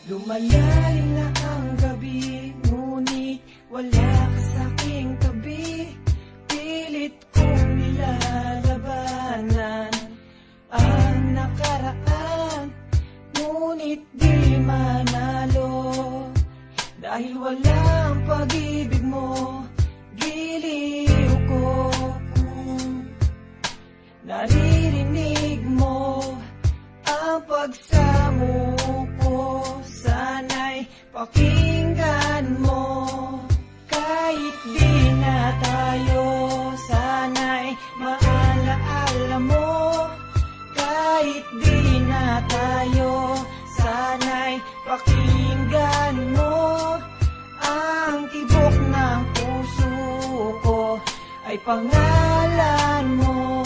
Lumalalim na ang gabi, ngunit wala ka sa'king tabi. Pilit kong nilalabanan ang nakaraan, ngunit di manalo. Dahil walang pag-ibig mo, giliw ko. Naririnig mo ang pagsamuko, sana'y pakinggan mo. Kahit di na tayo, sana'y maalaala mo. Kahit di na tayo, sana'y pakinggan mo. Ang tibok ng puso ko ay pangalan mo.